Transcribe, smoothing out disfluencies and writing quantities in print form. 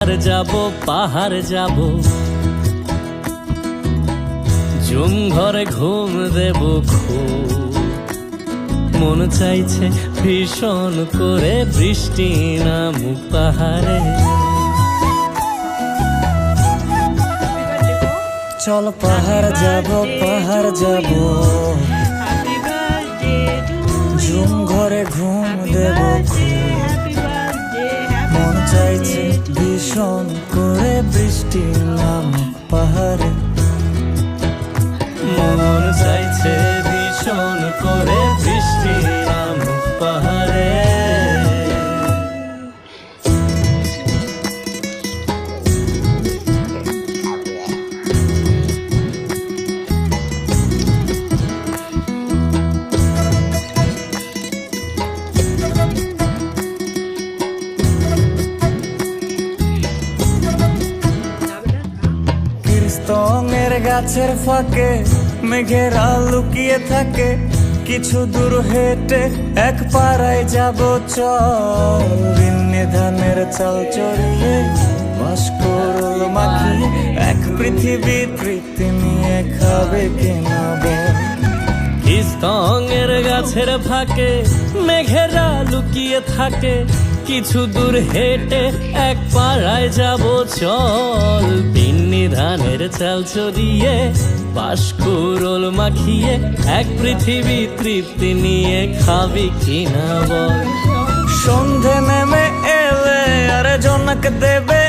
যাব পাহাড় যাব, জুম ঘরে ঘুম দেব খুব। মন চাইছে ভীষণ করে বৃষ্টি নামুক পাহাড়ে। চল পাহাড় যাব পাহাড় যাব, ঝুম ঘরে ঘুম দেব খুব। মন চাইছে ভীষণ করে বৃষ্টি নামুক পাহাড়ে। মন চাইছে ভীষণ করে বৃষ্টি নামুক পাহাড়ে। কীর্তনের গাছের ফাঁকে মেঘেরা লুকিয়ে থাকে, কিছু দূর হেঁটে এক পাড়ায় যাব চল। বিন্নি ধানের চাল চড়িয়ে বাঁশকুড়ুল মাখিয়ে এক পৃথিবী তৃপ্তি নিয়ে খাবে কিনা বল। কীর্তনের গাছের ফাঁকে মেঘেরা লুকিয়ে থাকে, কিছু দূর হেঁটে এক পাড়ায় যাব চল। বিন্নি ধানের চাল চড়িয়ে বাঁশকুড়ুল মাখিয়ে এক পৃথিবী তৃপ্তি নিয়ে খাবি কিনা বল। সন্ধে নেমে এলে আর জনক দেবে